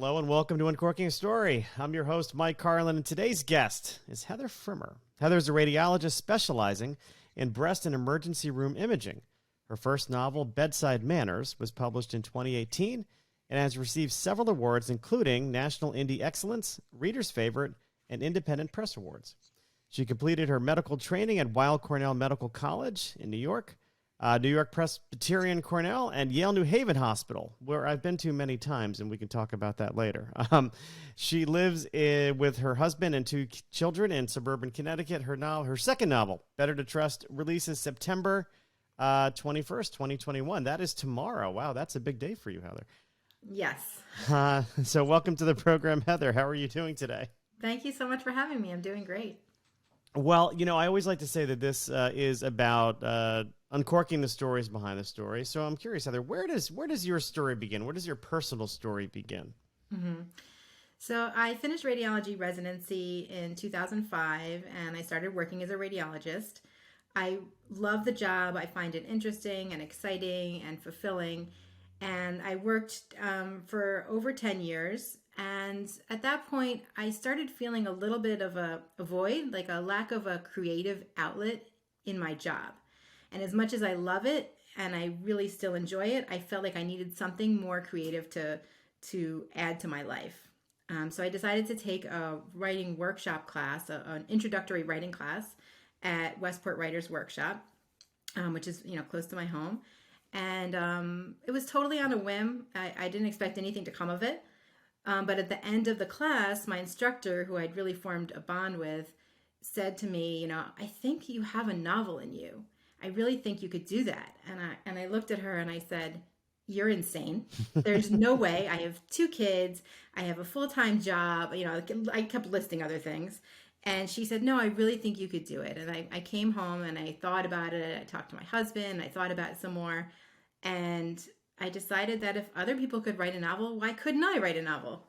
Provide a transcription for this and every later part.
Hello and welcome to Uncorking a Story. I'm your host, Mike Carlin, and today's guest is Heather Frimmer. Heather is a radiologist specializing in breast and emergency room imaging. Her first novel, Bedside Manners, was published in 2018 and has received several awards, including National Indie Excellence, Reader's Favorite, and Independent Press Awards. She completed her medical training at Weill Cornell Medical College in New York, New York Presbyterian Cornell, and Yale New Haven Hospital, where I've been to many times, and we can talk about that later. She lives with her husband and two children in suburban Connecticut. Her second novel, Better to Trust, releases September 21st, 2021. That is tomorrow. Wow, that's a big day for you, Heather. Yes. So welcome to the program, Heather. How are you doing today? Thank you so much for having me. I'm doing great. Well, I always like to say that this is about uncorking the stories behind the story. So I'm curious, Heather, where does your story begin? Where does your personal story begin? Mm-hmm. So I finished radiology residency in 2005, and I started working as a radiologist. I love the job. I find it interesting and exciting and fulfilling. And I worked for over 10 years. And at that point, I started feeling a little bit of a void, like a lack of a creative outlet in my job. And as much as I love it and I really still enjoy it, I felt like I needed something more creative to add to my life. So I decided to take a writing workshop class, an introductory writing class at Westport Writers Workshop, which is close to my home. And it was totally on a whim. I didn't expect anything to come of it. But at the end of the class, my instructor, who I'd really formed a bond with, said to me, I think you have a novel in you. I really think you could do that. And I looked at her and I said, you're insane. There's no way. I have two kids. I have a full-time job. I kept listing other things. And she said, no, I really think you could do it. And I came home and I thought about it. I talked to my husband. I thought about it some more. And I decided that if other people could write a novel, why couldn't I write a novel?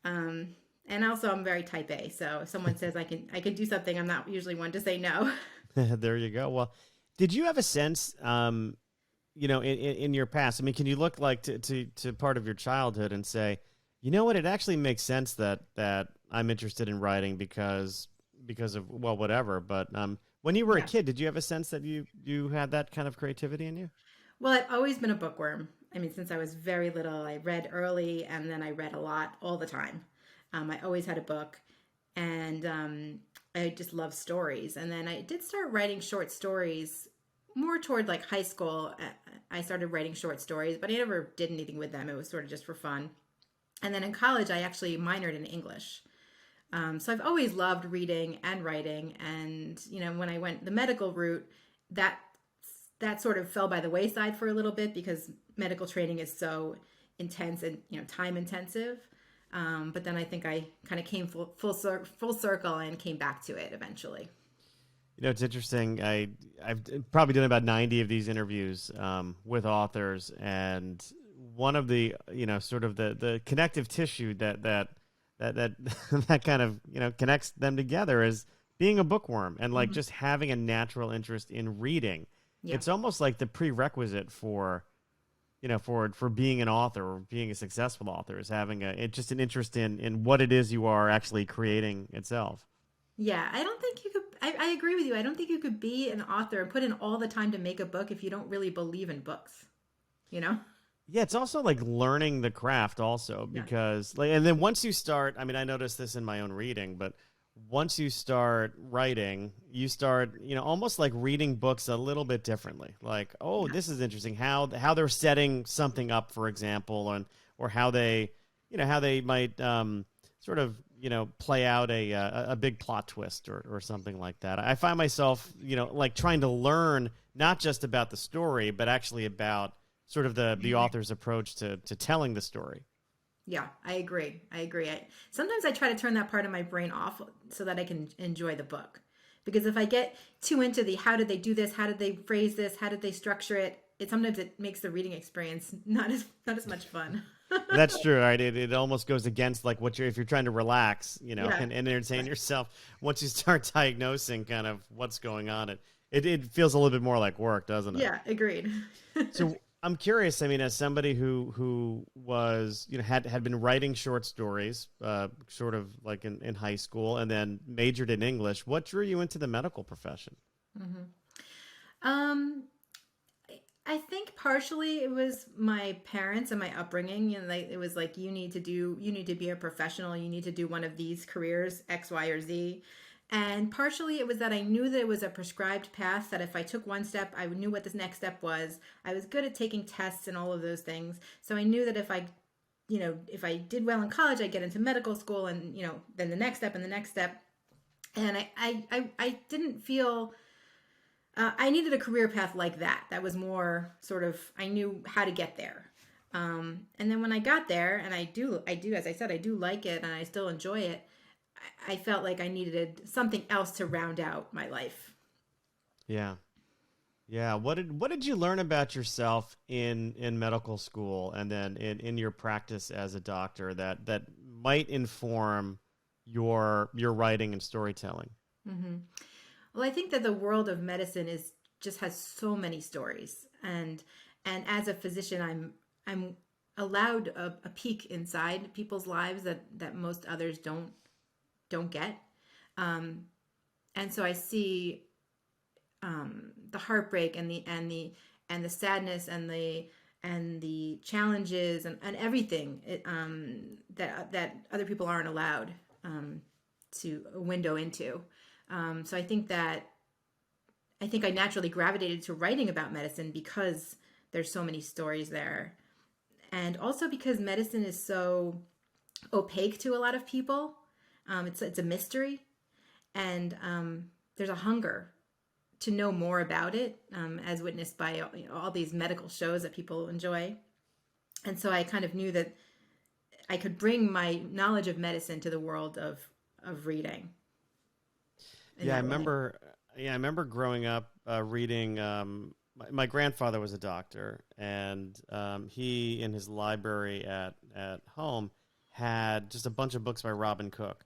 And also I'm very type A. So if someone says I can do something, I'm not usually one to say no. There you go. Well, did you have a sense, in your past, can you look like to part of your childhood and say, you know what, it actually makes sense that I'm interested in writing because of, well, whatever. But when you were a kid, did you have a sense that you had that kind of creativity in you? Well, I've always been a bookworm. Since I was very little, I read early and then I read a lot all the time. I always had a book and I just love stories. And then I did start writing short stories more toward like high school. I started writing short stories, but I never did anything with them. It was sort of just for fun. And then in college, I actually minored in English. So I've always loved reading and writing. And, when I went the medical route, that sort of fell by the wayside for a little bit because medical training is so intense and time intensive. But then I think I kind of came full circle and came back to it eventually. It's interesting. I've probably done about 90 of these interviews with authors, and one of the sort of the connective tissue that kind of connects them together is being a bookworm and like just having a natural interest in reading. Yeah. It's almost like the prerequisite for being an author or being a successful author is having just an interest in what it is you are actually creating itself. Yeah, I don't think you could. I agree with you. I don't think you could be an author and put in all the time to make a book if you don't really believe in books. Yeah, it's also like learning the craft also because and then once you start, I noticed this in my own reading, but once you start writing, you start, almost like reading books a little bit differently. Like, this is interesting how they're setting something up, for example, or how they might sort of, play out a big plot twist or something like that. I find myself, like trying to learn not just about the story, but actually about sort of the author's approach to telling the story. Yeah, I agree. Sometimes I try to turn that part of my brain off so that I can enjoy the book. Because if I get too into the how did they do this, how did they phrase this, how did they structure it, sometimes it makes the reading experience not as much fun. That's true, right? It almost goes against like if you're trying to relax, and entertain yourself. Once you start diagnosing kind of what's going on, it feels a little bit more like work, doesn't it? Yeah, agreed. So I'm curious. I mean, as somebody who was, had been writing short stories, sort of like in high school, and then majored in English, what drew you into the medical profession? Mm-hmm. Um, I think partially it was my parents and my upbringing, and it was like you need to be a professional, you need to do one of these careers, X, Y, or Z. And partially it was that I knew that it was a prescribed path, that if I took one step, I knew what this next step was. I was good at taking tests and all of those things. So I knew that if I did well in college, I'd get into medical school, and, then the next step and the next step. And I didn't feel I needed a career path like that. That was more sort of, I knew how to get there. And then when I got there, and I do, as I said, I do like it and I still enjoy it. I felt like I needed something else to round out my life. Yeah. Yeah. What did you learn about yourself in medical school, and then in your practice as a doctor that might inform your writing and storytelling? Mm-hmm. Well, I think that the world of medicine just has so many stories, and as a physician, I'm allowed a peek inside people's lives that most others don't get, and so I see the heartbreak and the sadness and the challenges and everything that other people aren't allowed to a window into. So I think I naturally gravitated to writing about medicine because there's so many stories there. And also because medicine is so opaque to a lot of people. It's a mystery. And there's a hunger to know more about it, as witnessed by all these medical shows that people enjoy. And so I kind of knew that I could bring my knowledge of medicine to the world of reading. Yeah, I remember. Yeah, I remember growing up reading. My grandfather was a doctor, and he, in his library at home, had just a bunch of books by Robin Cook.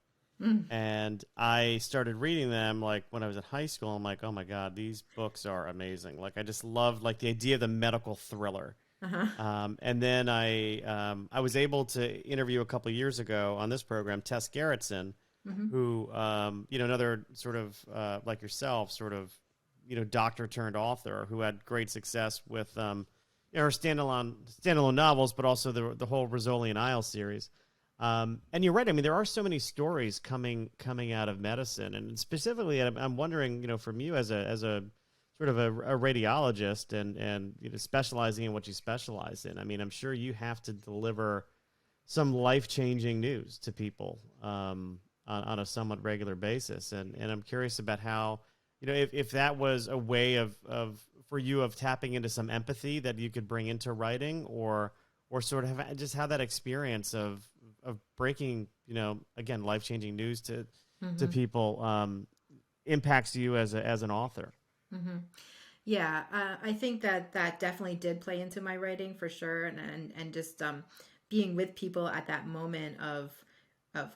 And I started reading them like when I was in high school. I'm like, oh my God, these books are amazing. Like I just loved like the idea of the medical thriller. And then I was able to interview a couple of years ago on this program Tess Gerritsen, who, another sort of like yourself, sort of, doctor turned author who had great success with, her standalone novels, but also the whole Rizzoli and Isles series. And you're right. I mean, there are so many stories coming out of medicine, and specifically, I'm wondering, from you as a sort of a radiologist and specializing in what you specialize in. I mean, I'm sure you have to deliver some life-changing news to people on a somewhat regular basis. And I'm curious about how, if that was a way of for you of tapping into some empathy that you could bring into writing, or sort of just how that experience of breaking, again, life-changing news to people impacts you as an author. Mm-hmm. Yeah, I think that definitely did play into my writing for sure, and just being with people at that moment of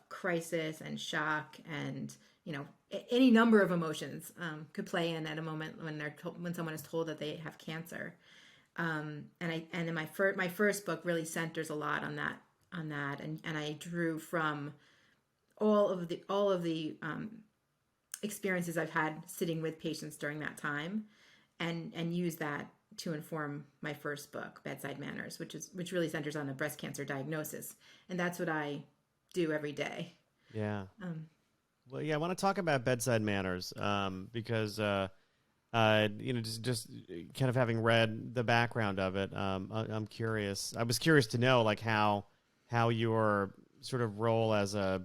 crisis and shock, and any number of emotions could play in at a moment when someone is told that they have cancer. And in my first book really centers a lot on that, and I drew from all of the experiences I've had sitting with patients during that time, and use that to inform my first book, Bedside Manners, which really centers on a breast cancer diagnosis, and that's what I do every day. Yeah. Well, yeah, I want to talk about Bedside Manners because just kind of having read the background of it, I'm curious. I was curious to know like how your sort of role as a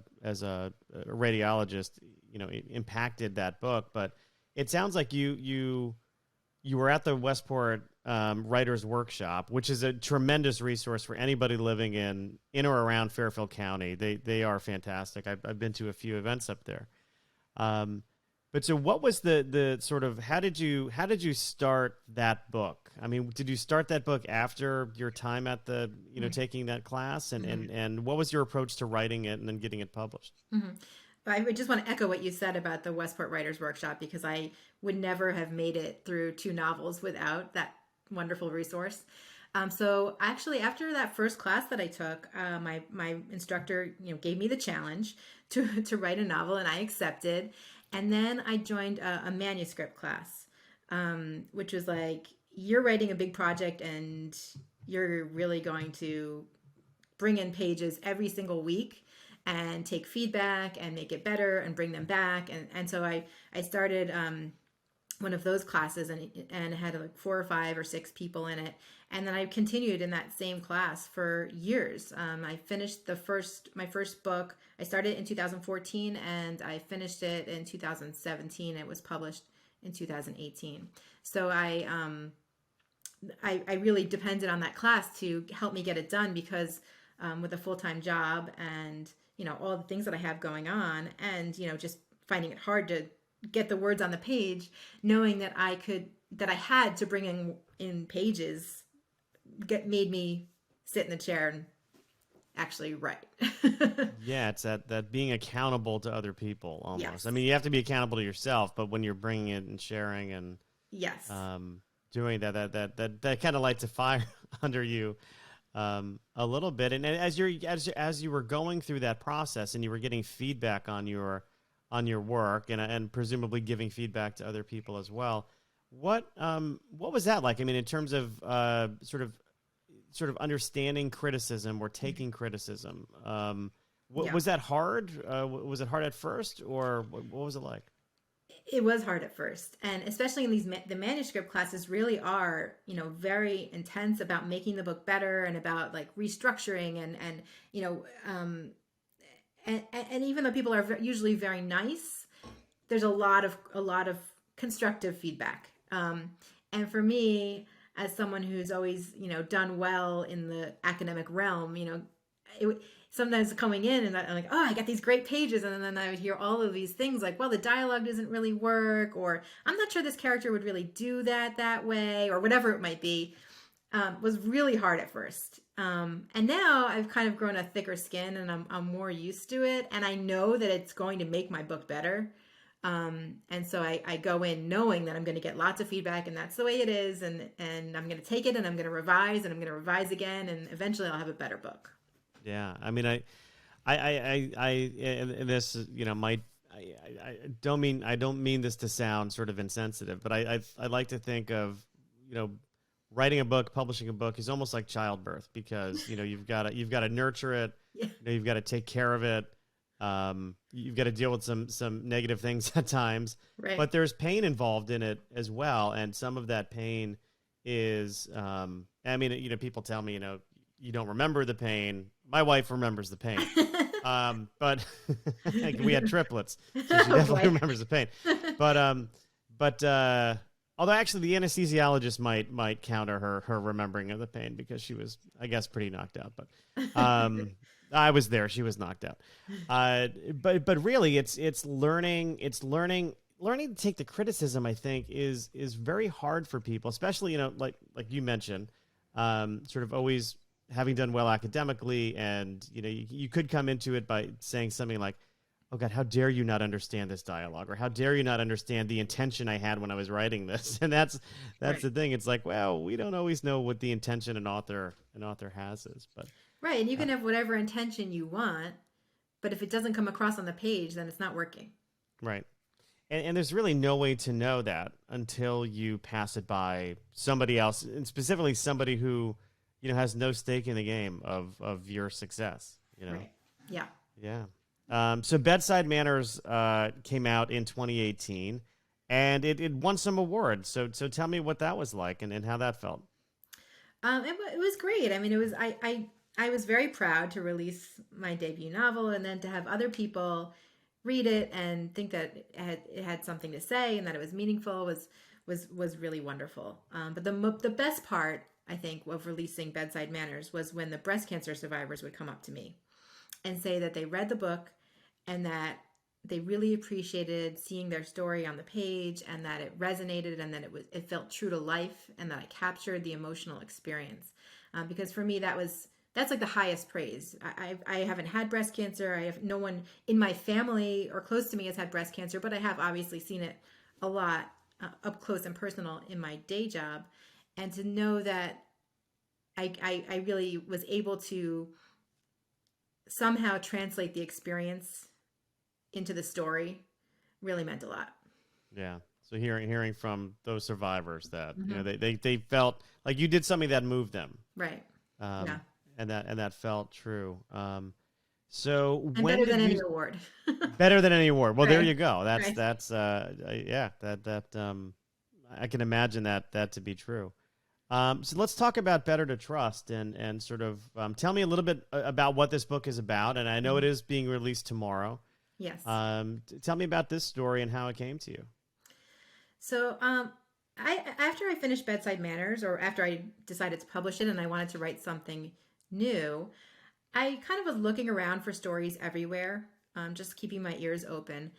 radiologist, impacted that book. But it sounds like you were at the Westport Writers Workshop, which is a tremendous resource for anybody living in or around Fairfield County. They are fantastic. I've been to a few events up there. But so what was the sort of, how did you start that book? I mean, did you start that book after your time at the, taking that class, and what was your approach to writing it and then getting it published? I would just want to echo what you said about the Westport Writers Workshop, because I would never have made it through 2 novels without that wonderful resource. So actually, after that first class that I took, my instructor, gave me the challenge to write a novel, and I accepted. And then I joined a manuscript class, which was like, you're writing a big project, and you're really going to bring in pages every single week and take feedback and make it better and bring them back. And so I started one of those classes, and it had like 4 or 5 or 6 people in it. And then I continued in that same class for years. I finished my first book. I started in 2014 and I finished it in 2017. It was published in 2018. So I really depended on that class to help me get it done, because with a full-time job and all the things that I have going on, and just finding it hard to get the words on the page, knowing that I had to bring in pages, made me sit in the chair and actually write. Yeah, it's that being accountable to other people almost. Yes. I mean, you have to be accountable to yourself, but when you're bringing it and sharing and Yes. Doing that kind of lights a fire under you a little bit. And as you were going through that process and you were getting feedback on your work and presumably giving feedback to other people as well, what was that like? I mean, in terms of sort of understanding criticism or taking criticism, was that hard? Was it hard at first, or what was it like? It was hard at first, and especially in the manuscript classes really are, very intense about making the book better and about like restructuring and even though people are usually very nice, there's a lot of constructive feedback. And for me, as someone who's always, done well in the academic realm, sometimes coming in and I'm like, oh, I got these great pages. And then I would hear all of these things like, well, the dialogue doesn't really work, or I'm not sure this character would really do that way, or whatever it might be, was really hard at first. And now I've kind of grown a thicker skin, and I'm more used to it. And I know that it's going to make my book better. And so I go in knowing that I'm going to get lots of feedback, and that's the way it is. And I'm going to take it, and I'm going to revise, and I'm going to revise again. And eventually I'll have a better book. Yeah, I mean, I and this, I don't mean this to sound sort of insensitive, but I like to think of, writing a book, publishing a book is almost like childbirth, because you've got to nurture it, Yeah. You've got to take care of it, you've got to deal with some negative things at times, Right. but there's pain involved in it as well, and some of that pain is, I mean, people tell me, you don't remember the pain. My wife remembers the pain. But we had triplets, so she definitely remembers the pain. But although actually the anesthesiologist might counter her remembering of the pain, because she was, I guess, pretty knocked out. But I was there; she was knocked out. But really, it's learning to take the criticism. I think is very hard for people, especially like you mentioned, sort of always having done well academically, and you could come into it by saying something like, oh God, how dare you not understand this dialogue, or how dare you not understand the intention I had when I was writing this. And that's right. The thing. It's like, well, we don't always know what the intention an author has is, but right. And you can have whatever intention you want, but if it doesn't come across on the page, then it's not working. Right. And there's really no way to know that until you pass it by somebody else, and specifically somebody who has no stake in the game of your success, Right. Yeah. Yeah. So Bedside Manners came out in 2018, and it won some awards. So tell me what that was like and how that felt. It was great. I mean, it was, I was very proud to release my debut novel, and then to have other people read it and think that it had something to say and that it was meaningful was really wonderful. But the best part, I think, of releasing Bedside Manners was when the breast cancer survivors would come up to me and say that they read the book and that they really appreciated seeing their story on the page, and that it resonated, and that it felt true to life, and that I captured the emotional experience. Because for me, that's like the highest praise. I haven't had breast cancer. I have no one in my family or close to me has had breast cancer, but I have obviously seen it a lot up close and personal in my day job. And to know that I really was able to somehow translate the experience into the story really meant a lot. Yeah. So hearing from those survivors that Mm-hmm. they felt like you did something that moved them, Right. Yeah. and that felt true. So And when better did than you any award. better than any award? Well, there Right. you go. Right. That's yeah, that I can imagine that to be true. So let's talk about Better to Trust and sort of tell me a little bit about what this book is about. And I know it Mhm. is being released tomorrow. Yes. Tell me about this story and how it came to you. So, I after I finished Bedside Manners, or after I decided to publish it, and I wanted to write something new, I kind of was looking around for stories everywhere, just keeping my ears open.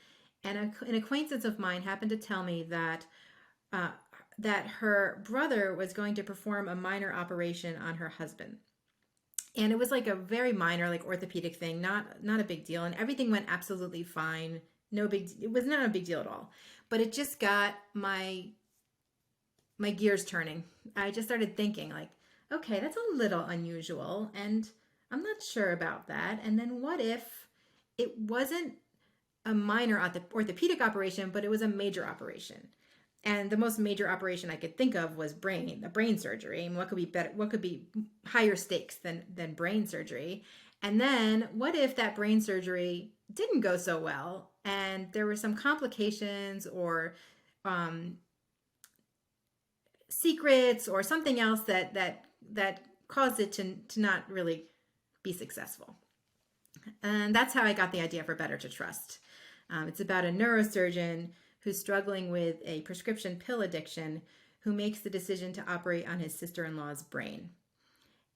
And an acquaintance of mine happened to tell me uh, that her brother was going to perform a minor operation on her husband, and it was like a very minor, like orthopedic thing, not a big deal, and everything went absolutely fine. No big, it was not a big deal at all, but it just got my gears turning. I just started thinking like, okay, that's a little unusual, and I'm not sure about that. And then what if it wasn't a minor orthopedic operation, but it was a major operation? And the most major operation I could think of was the brain surgery. And what could be better? What could be higher stakes than brain surgery? And then what if that brain surgery didn't go so well, and there were some complications or um, secrets or something else that caused it to not really be successful? And that's how I got the idea for Better to Trust. It's about a neurosurgeon who's struggling with a prescription pill addiction, who makes the decision to operate on his sister-in-law's brain.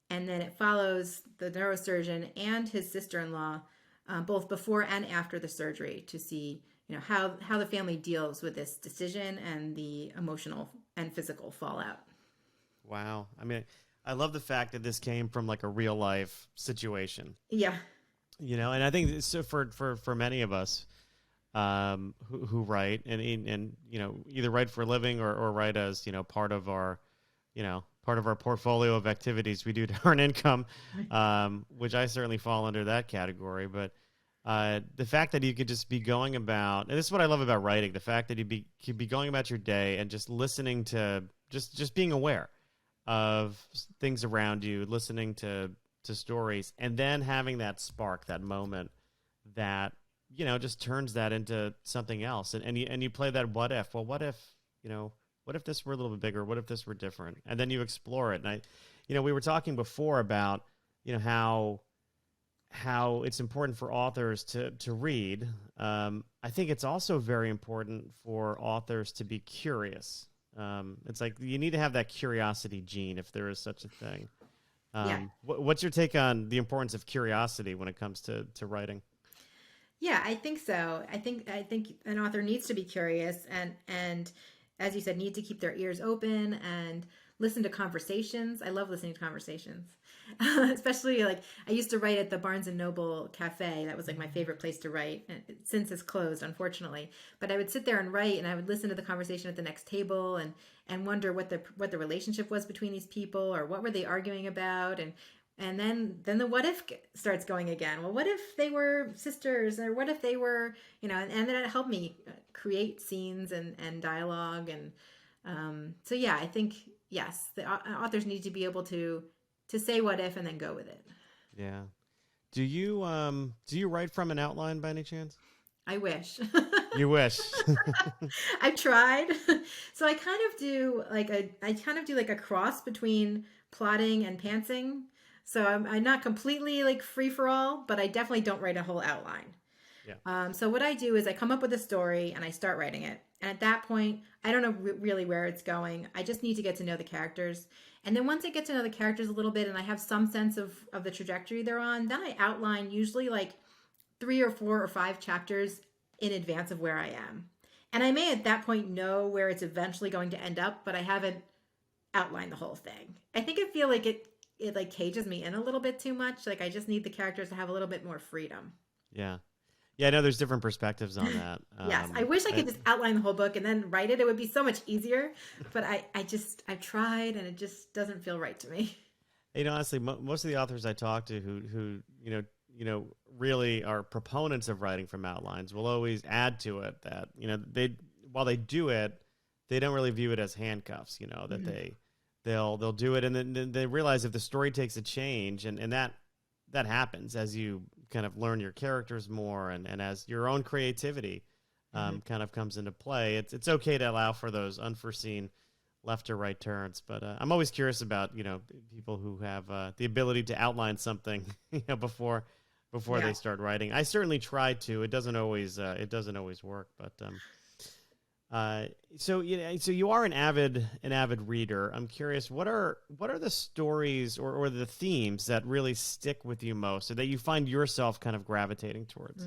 And then it follows the neurosurgeon and his sister-in-law, both before and after the surgery, to see how the family deals with this decision and the emotional and physical fallout. Wow. I mean, I love the fact that this came from like a real life situation, Yeah. and I think so for many of us who write and either write for a living or write as part of our portfolio of activities we do to earn income, which I certainly fall under that category. But the fact that you could just be going about, and this is what I love about writing, the fact that could be going about your day and just listening to just being aware of things around you, listening to stories, and then having that spark, that moment that just turns that into something else. And you play that what if. Well, what if this were a little bit bigger? What if this were different? And then you explore it. And we were talking before about how it's important for authors to read. I think it's also very important for authors to be curious. It's like you need to have that curiosity gene, if there is such a thing. Yeah. What's your take on the importance of curiosity when it comes to writing? Yeah, I think so. I think an author needs to be curious, and as you said, need to keep their ears open and listen to conversations. I love listening to conversations. Especially, like, I used to write at the Barnes and Noble cafe. That was like my favorite place to write. And since it's closed, unfortunately. But I would sit there and write, and I would listen to the conversation at the next table and wonder what the relationship was between these people, or what were they arguing about, and then the what if starts going again. Well, what if they were sisters, or what if they were, and then it helped me create scenes and dialogue. And so, yeah, I think, yes, the authors need to be able to say what if and then go with it. Yeah. Do you write from an outline by any chance? I wish. You wish. I've tried. So I kind of do like a cross between plotting and pantsing. So I'm not completely like free for all, but I definitely don't write a whole outline. Yeah. So what I do is I come up with a story and I start writing it. And at that point, I don't know really where it's going. I just need to get to know the characters. And then once I get to know the characters a little bit and I have some sense of the trajectory they're on, then I outline usually like 3 or 4 or 5 chapters in advance of where I am. And I may at that point know where it's eventually going to end up, but I haven't outlined the whole thing. I think I feel like it like cages me in a little bit too much. Like I just need the characters to have a little bit more freedom. Yeah. Yeah, I know there's different perspectives on that. Yes, I wish I could just outline the whole book and then write it. It would be so much easier. But I've tried, and it just doesn't feel right to me. Honestly, most of the authors I talk to who really are proponents of writing from outlines will always add to it that, while they do it, they don't really view it as handcuffs, that they'll do it. And then they realize if the story takes a change, and that happens as you kind of learn your characters more, and as your own creativity kind of comes into play, it's okay to allow for those unforeseen left or right turns. But I'm always curious about, people who have the ability to outline something, before they start writing. I certainly try to. It doesn't always work, but so you are an avid reader. I'm curious, what are the stories or the themes that really stick with you most, or that you find yourself kind of gravitating towards?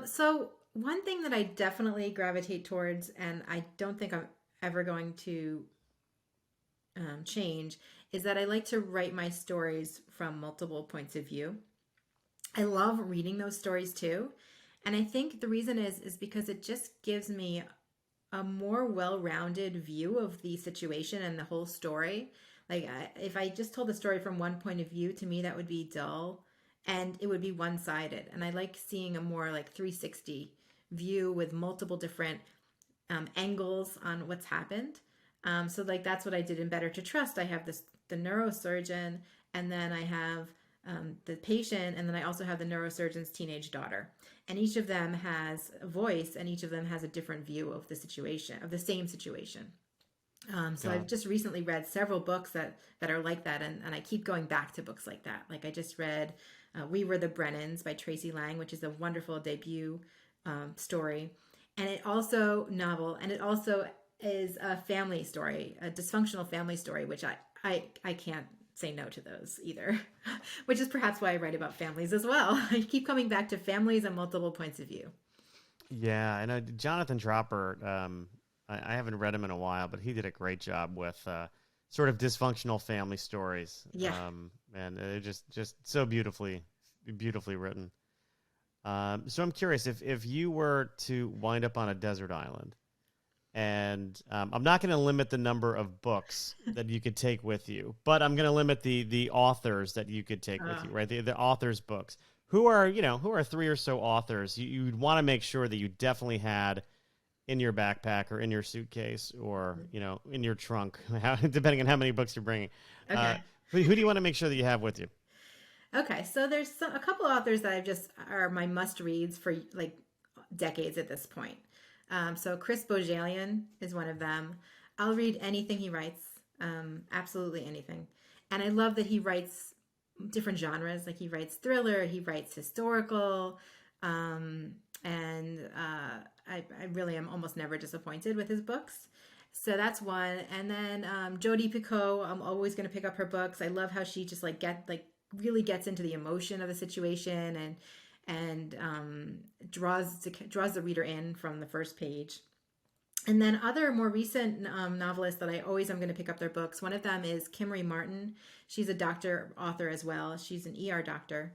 So one thing that I definitely gravitate towards, and I don't think I'm ever going to change, is that I like to write my stories from multiple points of view. I love reading those stories too. And I think the reason is because it just gives me a more well-rounded view of the situation and the whole story. Like if I just told the story from one point of view, to me that would be dull and it would be one-sided. And I like seeing a more like 360 view with multiple different angles on what's happened. So like that's what I did in Better to Trust. I have the neurosurgeon, and then I have the patient, and then I also have the neurosurgeon's teenage daughter. And each of them has a voice, and each of them has a different view of the situation, of the same situation. So I've just recently read several books that are like that, and I keep going back to books like that. Like I just read We Were the Brennans by Tracy Lang, which is a wonderful debut story. And it also is a family story, a dysfunctional family story, which I can't say no to those either, which is perhaps why I write about families as well. I keep coming back to families and multiple points of view. Yeah, and Jonathan Tropper, I haven't read him in a while, but he did a great job with sort of dysfunctional family stories. Yeah. And they're just so beautifully written. So I'm curious, if you were to wind up on a desert island, and I'm not going to limit the number of books that you could take with you, but I'm going to limit the authors that you could take with you, right? The authors' books. Who are 3 or so authors you'd want to make sure that you definitely had in your backpack or in your suitcase or, in your trunk, depending on how many books you're bringing. Okay. Who do you want to make sure that you have with you? Okay, so there's a couple authors that are my must-reads for like decades at this point. So Chris Bojalian is one of them. I'll read anything he writes, absolutely anything. And I love that he writes different genres. Like he writes thriller, he writes historical, and I really am almost never disappointed with his books. So that's one. And then Jodi Picoult, I'm always going to pick up her books. I love how she just really gets into the emotion of the situation and draws the reader in from the first page. And then other more recent novelists that I always am going to pick up their books. One of them is Kimmery Martin. She's a doctor author as well. She's an ER doctor.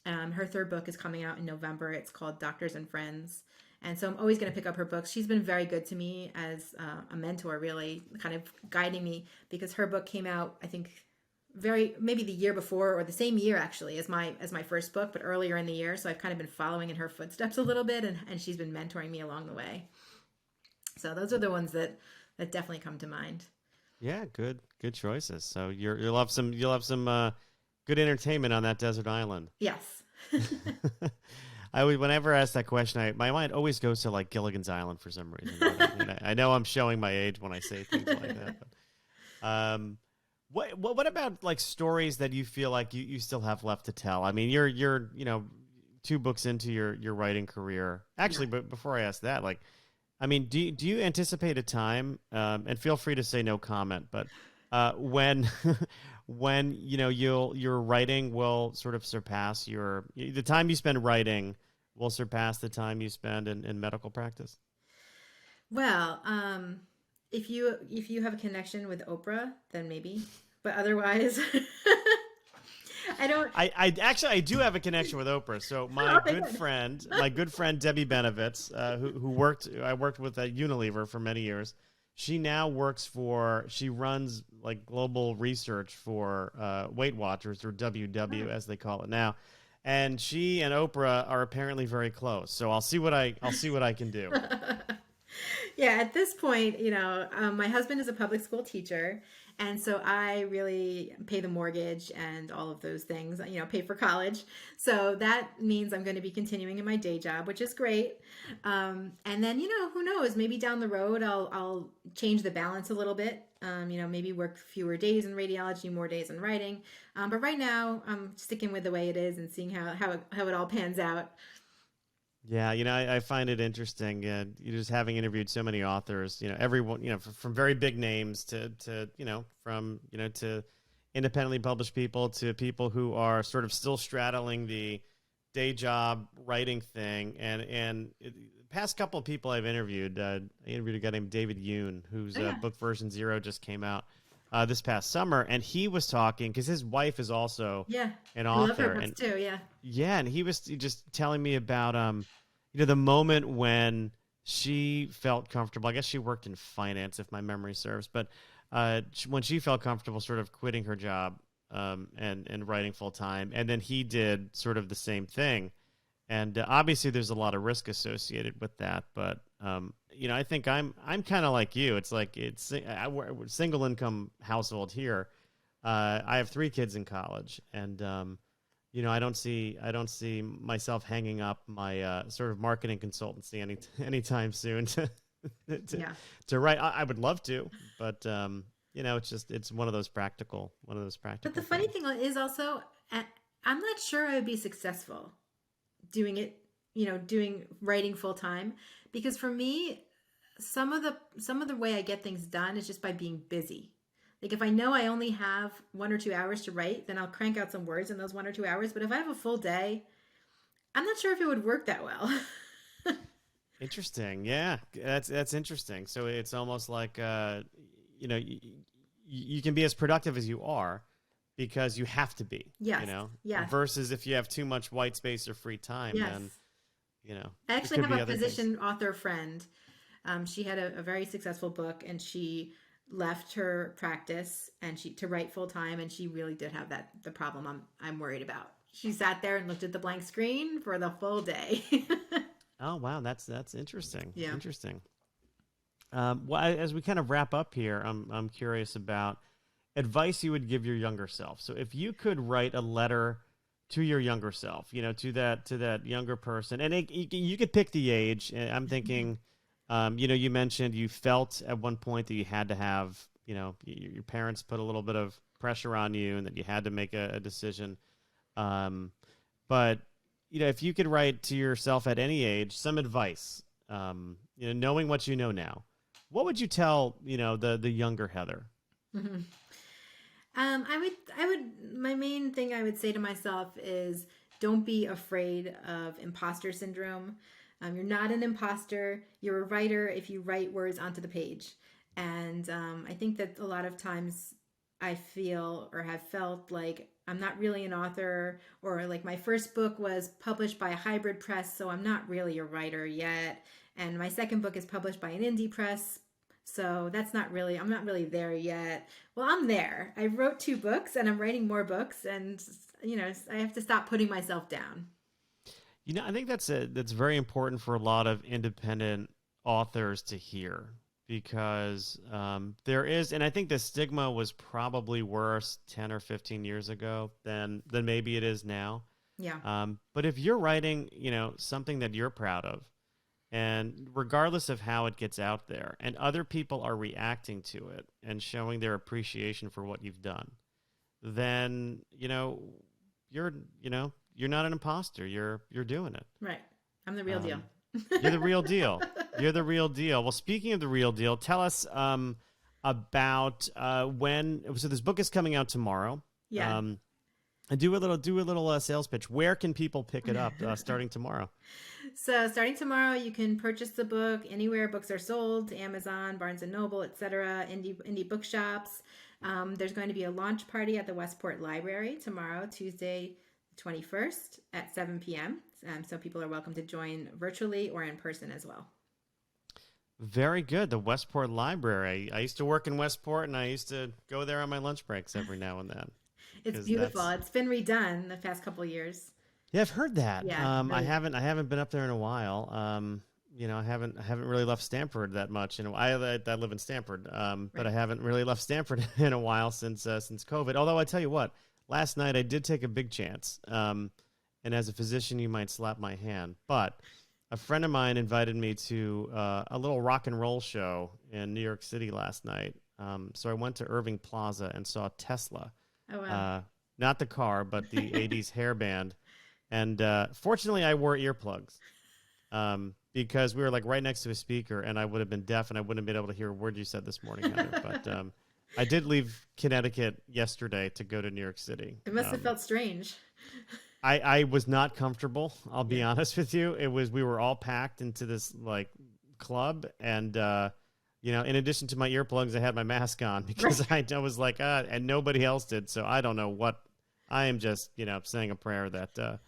Her third book is coming out in November. It's called Doctors and Friends. And so I'm always going to pick up her books. She's been very good to me as a mentor, really kind of guiding me, because her book came out, I think, maybe the year before, or the same year actually as my first book, but earlier in the year. So I've kind of been following in her footsteps a little bit, and she's been mentoring me along the way. So those are the ones that definitely come to mind. Yeah, good choices. So you'll have some good entertainment on that desert island. Yes. Whenever I ask that question, my mind always goes to like Gilligan's Island for some reason. I know I'm showing my age when I say things like that. But, what about like stories that you feel like you still have left to tell? I mean, you're 2 books into your writing career. Actually, but before I ask that, like, I mean, do you anticipate a time? And feel free to say no comment, but when your writing will sort of surpass the time you spend writing will surpass the time you spend in medical practice? Well, if you have a connection with Oprah, then maybe, but otherwise, I don't. I do have a connection with Oprah. So my good friend Debbie Benovitz, who I worked with at Unilever for many years, She now she runs like global research for Weight Watchers, or WW as they call it now. And she and Oprah are apparently very close. So I'll see what I can do. Yeah, at this point, my husband is a public school teacher, and so I really pay the mortgage and all of those things, pay for college. So that means I'm going to be continuing in my day job, which is great. And then, who knows, maybe down the road, I'll change the balance a little bit. Maybe work fewer days in radiology, more days in writing. But right now, I'm sticking with the way it is and seeing how it all pans out. Yeah, I find it interesting. Just having interviewed so many authors, everyone, from very big names to to independently published people to people who are sort of still straddling the day job writing thing. And the past couple of people I've interviewed, I interviewed a guy named David Yoon, whose book version 0 just came out this past summer, and he was talking because his wife is also an author. I love her books too. Yeah, and he was just telling me about the moment when she felt comfortable. I guess she worked in finance, if my memory serves, but when she felt comfortable sort of quitting her job and writing full time, and then he did sort of the same thing. And obviously, there's a lot of risk associated with that, but I think I'm kind of like you. It's like we're a single income household here. I have 3 kids in college, and I don't see myself hanging up my sort of marketing consultancy anytime soon to write. I would love to, but it's one of those practical. But the funny thing is also, I'm not sure I would be successful doing it, doing writing full time, because for me, some of the way I get things done is just by being busy. Like if I know I only have 1 or 2 hours to write, then I'll crank out some words in those 1 or 2 hours. But if I have a full day, I'm not sure if it would work that well. Interesting. Yeah, that's interesting. So it's almost like, you can be as productive as you are because you have to be, versus if you have too much white space or free time, then, I actually have a physician author friend. She had a very successful book, and she left her practice and to write full time, and she really did have the problem I'm worried about. She sat there and looked at the blank screen for the full day. Oh wow, that's interesting. Yeah, interesting. Well, as we kind of wrap up here, I'm curious about advice you would give your younger self. So if you could write a letter to your younger self, to that younger person, and you could pick the age. I'm thinking. You mentioned you felt at one point that you had to have, your parents put a little bit of pressure on you and that you had to make a decision. But, if you could write to yourself at any age, some advice, knowing what you know now, what would you tell, the younger Heather? Mm-hmm. My main thing I would say to myself is don't be afraid of imposter syndrome. You're not an imposter. You're a writer if you write words onto the page. And I think that a lot of times I feel or have felt like I'm not really an author, or like my first book was published by a hybrid press, so I'm not really a writer yet. And my second book is published by an indie press, so I'm not really there yet. Well, I'm there. I wrote 2 books and I'm writing more books, and I have to stop putting myself down. I think that's very important for a lot of independent authors to hear, because there is, and I think the stigma was probably worse 10 or 15 years ago than maybe it is now. Yeah. But if you're writing, something that you're proud of, and regardless of how it gets out there, and other people are reacting to it and showing their appreciation for what you've done, then, you're not an imposter. You're doing it. Right. I'm the real deal. You're the real deal. You're the real deal. Well, speaking of the real deal, tell us about when. So this book is coming out tomorrow. Yeah. And do a little sales pitch. Where can people pick it up starting tomorrow? So starting tomorrow, you can purchase the book anywhere books are sold: Amazon, Barnes and Noble, etc., indie bookshops. There's going to be a launch party at the Westport Library tomorrow, Tuesday, 21st at 7 p.m. So people are welcome to join virtually or in person as well. Very good. The Westport Library. I used to work in Westport, and I used to go there on my lunch breaks every now and then. It's 'Cause beautiful. It's been redone the past couple of years. Yeah, I've heard that. Yeah, I really. haven't been up there in a while. I haven't really left Stamford that much. I live in Stamford, but Right. I haven't really left Stamford in a while since COVID. Although I tell you what, last night I did take a big chance. And as a physician, you might slap my hand, but a friend of mine invited me to a little rock and roll show in New York City last night. So I went to Irving Plaza and saw Tesla. Oh, wow. Not the car, but the 80s hair band. And fortunately, I wore earplugs because we were like right next to a speaker, and I would have been deaf, and I wouldn't have been able to hear a word you said this morning, Heather. But I did leave Connecticut yesterday to go to New York City. It must have felt strange. I was not comfortable. I'll be honest with you. We were all packed into this like club, and in addition to my earplugs, I had my mask on because I was like, and nobody else did. So I don't know what. I am just saying a prayer that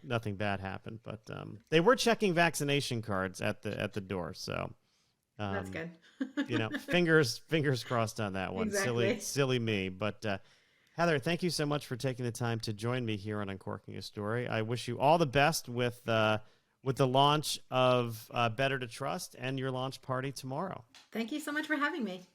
nothing bad happened. But they were checking vaccination cards at the door. So That's good. fingers crossed on that one. Exactly. Silly me. But Heather, thank you so much for taking the time to join me here on Uncorking a Story. I wish you all the best with the launch of Better to Trust and your launch party tomorrow. Thank you so much for having me.